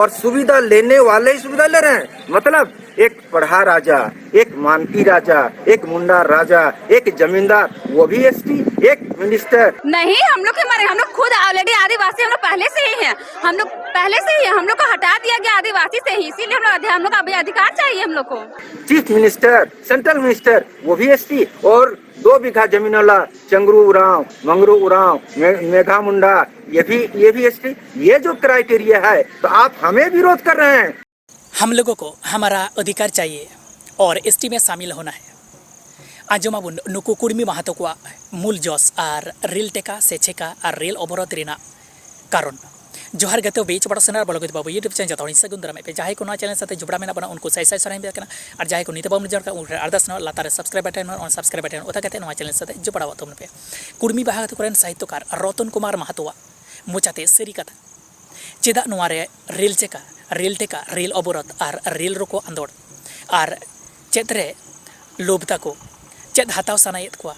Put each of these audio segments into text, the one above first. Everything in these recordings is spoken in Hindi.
और सुविधा लेने वाले ही सुविधा ले रहे हैं। मतलब एक पढ़ा राजा, एक मानकी राजा, एक मुंडा राजा, एक जमींदार, वो भी एसटी, एक मिनिस्टर। नहीं, हम लोग हमारे हम लोग खुद ऑलरेडी आदिवासी, हम लोग पहले से ही हैं। हम लोग पहले से ही हैं, हम लोग को हटा दिया गया आदिवासी से ही, इसीलिए हम लोग अभी अधिकार चाहिए हम लोग को। चीफ मिनिस्टर, सेंट्रल मिनिस्टर, वो भी एसटी। और 2 बीघा जमीन वाला चंगरू उरांव, मंगरू उरांव, मेघा मुंडा, ये भी एसटी। ये जो क्राइटेरिया है, तो आप हमें विरोध कर रहे हैं। हम लोगों को हमारा अधिकार चाहिए और एसटी में शामिल होना है। आजमाबुन नुकु कुर्मी महतो को मूल जस और रेल टेका से छेका और रेल अवरोध रेना कारण जोहार गते बेच बड़ा सनार बलगत बाबू यूट्यूब चैनल जतौनी सगुन दरमे पे जाहे को ना चैनल साथे जुबड़ा मेना बना उनको साइ साइ सराय बेकना और जाहे को नीते बाबू जर का अरदास न लातार सब्सक्राइब बटन और सब्सक्राइब बटन ओता गते नवा चैनल साथे जुबड़ा वतम पे कुर्मी बाहा गते कोरेन साहित्यकार रतन कुमार महतोवा मोचाते सेरी कथा चेदा नवा रे रेल चेका रेल टेका रेल अवरोध और रेल रोको आंदोड़ और चेतरे लोभता को चेद हताव सनायत को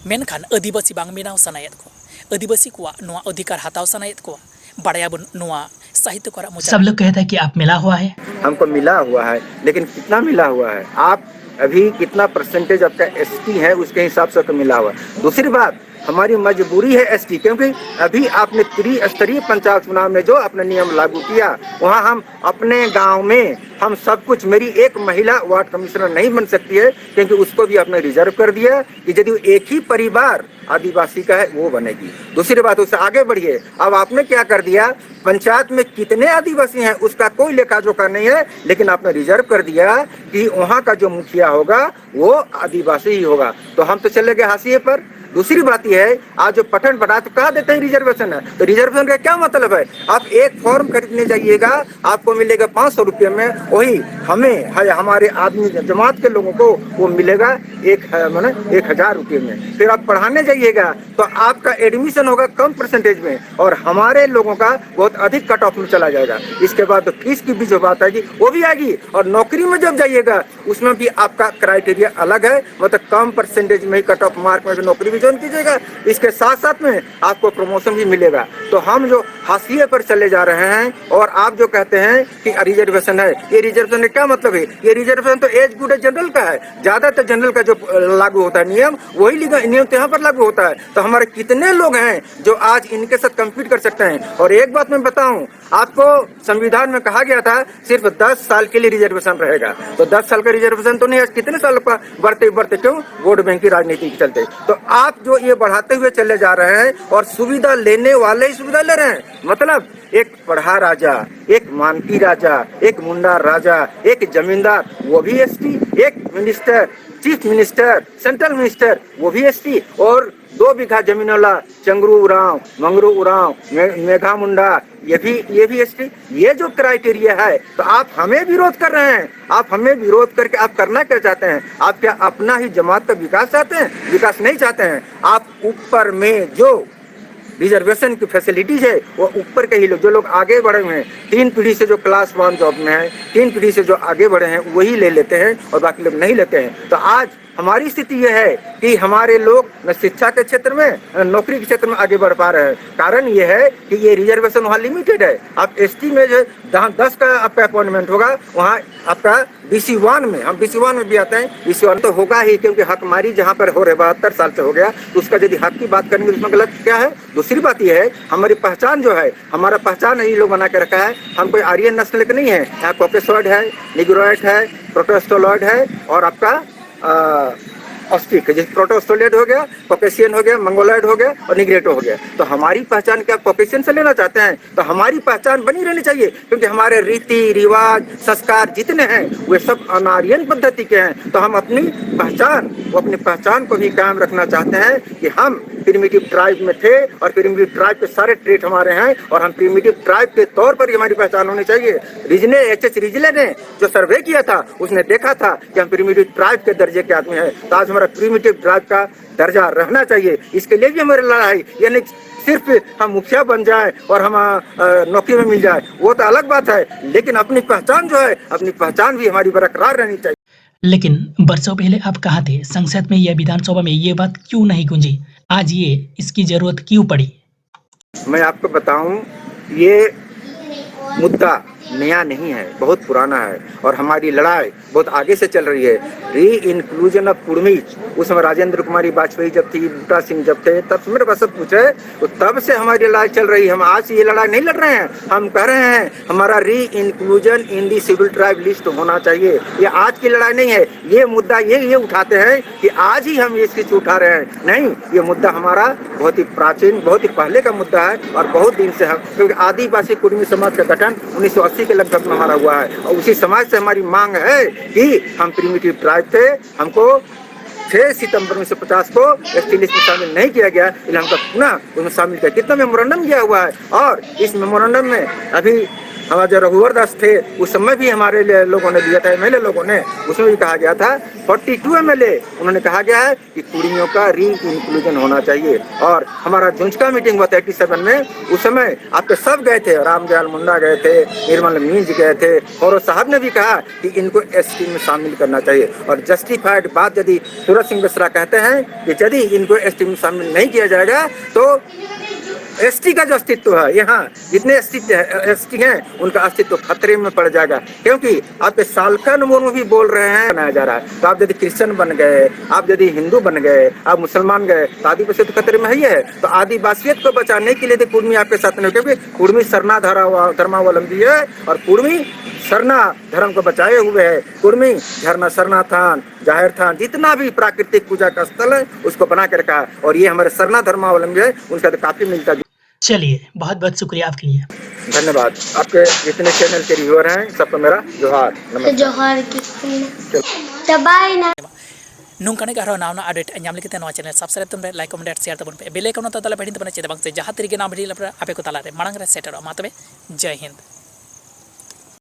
मेनखान आदिवासी बांग बेनाव सनायत को आदिवासी को नवा अधिकार हताव सनायत को बड़ायाबन नवा साहित्यकार सब लोग कहते हैं कि आप मिला हुआ है। हमको मिला हुआ है, लेकिन कितना मिला हुआ है? आप अभी कितना परसेंटेज आपका एसटी है, उसके हिसाब से तो मिला हुआ है। दूसरी बात, हमारी मजबूरी है एसटी, क्योंकि अभी आपने त्रिस्तरीय पंचायत चुनाव में जो अपना नियम लागू किया, वहाँ हम अपने गांव में हम सब कुछ, मेरी एक महिला वार्ड कमिश्नर नहीं बन सकती है, क्योंकि उसको भी आपने रिजर्व कर दिया कि यदि एक ही परिवार आदिवासी का है वो बनेगी। दूसरी बात, उससे आगे बढ़िए, अब आपने क्या कर दिया, पंचायत में कितने आदिवासी हैं उसका कोई लेखा जोखा नहीं है, लेकिन आपने रिजर्व कर दिया कि वहाँ का जो मुखिया होगा वो आदिवासी ही होगा, तो हम तो चले गए हाशिए पर। दूसरी बात यह है, आज जो पठन पढ़ा तो कहा देते हैं रिजर्वेशन है, तो रिजर्वेशन का क्या मतलब है? आप एक फॉर्म खरीदने जाइएगा, आपको मिलेगा 500 रुपये में, वही हमें है हमारे आदमी जमात के लोगों को वो मिलेगा 1000 रुपये में। फिर आप पढ़ाने जाइएगा तो आपका एडमिशन होगा कम परसेंटेज में, और हमारे लोगों का बहुत अधिक कट ऑफ में चला जाएगा। इसके बाद तो फीस की भी जो बात आएगी वो भी आएगी, और नौकरी में जब जाइएगा उसमें भी आपका क्राइटेरिया अलग है, मतलब कम परसेंटेज में ही कट ऑफ मार्क में नौकरी भी ज्वाइन कीजिएगा, इसके साथ साथ में आपको प्रमोशन भी मिलेगा। तो हम जो हाशिए पर चले जा रहे हैं, और आप जो कहते हैं कि रिजर्वेशन है, ये रिजर्वेशन का क्या मतलब है? ये रिजर्वेशन तो एज गुड जनरल का है, ज्यादातर जनरल का जो लागू होता है नियम, वही नियम तो यहाँ पर लागू होता है। तो हमारे कितने लोग हैं जो आज इनके साथ कम्पीट कर सकते हैं? और एक बात मैं बताऊं आपको, संविधान में कहा गया था सिर्फ 10 साल के लिए रिजर्वेशन रहेगा, तो 10 साल का रिजर्वेशन तो नहीं है, कितने साल का बढ़ते बढ़ते, क्यों? वोट बैंक की राजनीति के चलते। तो आप जो ये बढ़ाते हुए चले जा रहे हैं, और सुविधा लेने वाले ही सुविधा ले रहे हैं। मतलब एक पढ़ा राजा, एक मानकी राजा, एक मुंडा राजा, एक जमींदार, वो भी एसटी, एक minister, chief minister, central minister, वो भी एसटी। और 2 बीघा जमीन वाला चंगरू उरांव, मंगरू उरांव, मेघा मुंडा, ये भी एसटी। ये जो क्राइटेरिया है, तो आप हमें विरोध कर रहे हैं। आप हमें विरोध करके आप करना क्या चाहते हैं? आप क्या अपना ही जमात का विकास चाहते हैं? विकास नहीं चाहते हैं। आप ऊपर में जो रिजर्वेशन की फैसिलिटीज है, वो ऊपर के ही लोग, जो लोग आगे बढ़े हुए हैं, 3 पीढ़ी से जो क्लास 1 जॉब में है, 3 पीढ़ी से जो आगे बढ़े हैं, वही ले लेते हैं, और बाकी लोग नहीं लेते हैं। तो आज हमारी स्थिति यह है कि हमारे लोग न शिक्षा के क्षेत्र में, न नौकरी के क्षेत्र में आगे बढ़ पा रहे हैं। कारण यह है कि ये रिजर्वेशन वहाँ लिमिटेड है। आप एसटी में जो 10 का आपका अपॉइंटमेंट होगा, वहाँ आपका BC1 में, हम BC1 में भी आते हैं, BC1 तो होगा ही, क्योंकि हकमारी जहाँ पर हो रहे 72 साल से हो गया, तो उसका यदि हक की बात करेंगे उसमें गलत क्या है? दूसरी बात यह है, हमारी पहचान जो है, हमारा पहचान ये लोग बना के रखा है, हम कोई आर्यन नस्ल के नहीं है। यहाँ कॉकेसॉइड है, निग्रोइड है, प्रोटोस्टोलॉइड है, और आपका ऑस्टिक, जैसे प्रोटोस्टोलेट हो गया, कॉकेशियन हो गया, मंगोलॉइड हो गया, और निग्रेटो हो गया। तो हमारी पहचान क्या कॉकेशियन से लेना चाहते हैं? तो हमारी पहचान बनी रहनी चाहिए, क्योंकि हमारे रीति रिवाज संस्कार जितने हैं वे सब अनार्यन पद्धति के हैं। तो हम अपनी पहचान को भी कायम रखना चाहते हैं कि हम प्रिमिटिव ट्राइब में थे, और प्रिमिटिव ट्राइब के सारे ट्रेट हमारे हैं, और हम प्रिमिटिव ट्राइब के तौर पर ही हमारी पहचान होनी चाहिए। रिजले ने जो सर्वे किया था, उसने देखा था कि हम प्रिमिटिव ट्राइब के दर्जे के आदमी हैं, तो आज हमारा प्रिमिटिव ट्राइब का दर्जा रहना चाहिए। इसके लिए भी हमारी लड़ाई, यानी सिर्फ हम मुखिया बन जाए और हम नौकरी में मिल जाए, वो तो अलग बात है, लेकिन अपनी पहचान जो है, अपनी पहचान भी हमारी बरकरार रहनी चाहिए। लेकिन वर्षों पहले आप कहा थे संसद में या विधानसभा में ये बात क्यों नहीं गूंजी? आज इसकी जरूरत क्यों पड़ी? मैं आपको बताऊं, ये मुद्दा नया नहीं है, बहुत पुराना है और हमारी लड़ाई बहुत आगे से चल रही है। री इंक्लूजन ऑफ कुर्मी, उस समय राजेंद्र कुमारी वाजपेयी जब थी, बूटा सिंह जब थे, तब मेरे पास सब पूछे, तो तब से हमारी लड़ाई चल रही है। हम आज ये लड़ाई नहीं लड़ रहे हैं, हम कह रहे हैं हमारा री inclusion in the schedule tribe list होना चाहिए। ये आज की लड़ाई नहीं है, ये मुद्दा ये उठाते हैं कि आज ही हम इसकी उठा रहे हैं, नहीं, ये मुद्दा हमारा बहुत ही प्राचीन, बहुत ही पहले का मुद्दा है और बहुत दिन से हम, क्योंकि आदिवासी कुर्मी समाज का गठन 1980 के लगभग में हमारा हुआ है और उसी समाज से हमारी मांग है कि हम प्रिमिटिव ट्राइब थे, हमको 6 सितंबर 1950 को एसटी लिस्ट में शामिल नहीं किया गया, इसलिए हमको पुनः उसमें शामिल किया। कितना मेमोरेंडम दिया हुआ है और इस मेमोरेंडम में अभी हमारे जो रघुवर दास थे उस समय भी हमारे लोगों ने दिया था, एमएलए लोगों ने, उसमें भी कहा गया था 42 एमएलए उन्होंने कहा गया है कि कुर्मियों का री इंक्लूजन होना चाहिए। और हमारा झुंझुनू मीटिंग हुआ था 87 में, उस समय आपके सब गए थे, रामदयाल मुंडा गए थे, निर्मल मींज गए थे और साहब ने भी कहा कि इनको एसटी में शामिल करना चाहिए। और जस्टिफाइड बात यदि सूरज सिंह मिश्रा कहते हैं कि यदि इनको एसटी में शामिल नहीं किया जाएगा तो एसटी का जो अस्तित्व है, यहाँ जितने एसटी हैं उनका अस्तित्व खतरे में पड़ जाएगा, क्योंकि आपके सालकन मुर्मू भी बोल रहे हैं बनाया जा रहा है। तो आप यदि क्रिश्चियन बन गए, आप यदि हिंदू बन गए, आप मुसलमान गए तो आदिवासी तो खतरे में ही है। तो आदिवासियत को बचाने के लिए तो कुर्मी आपके साथ नहीं, क्योंकि कुर्मी सरना धर्मावलंबी है और कुर्मी सरना धर्म को बचाए हुए है। कुर्मी झरना, सरना थान, जाहिर थान, जितना भी प्राकृतिक पूजा का स्थल है उसको बना के रखा है और ये हमारे सरना धर्मावलंबी है, उनका तो काफी मिलता। चलिए, बहुत बहुत शुक्रिया आपके लिए। धन्यवाद। आपके जितने चैनल के व्यूअर हैं सबको मेरा जोहार, नमस्कार। जोहार की दबाई ना नोंकाने गारो नावना अपडेट नाम लेके नवा चैनल सब्सक्राइब तुम लाइक कमेंट शेयर तबन पे बेल आइकन तले बैठिन तबन चेदा बांग से जहां तरीके नाम भिडी आपे को तालारे मांग रे सेटर मा तबे जय हिंद।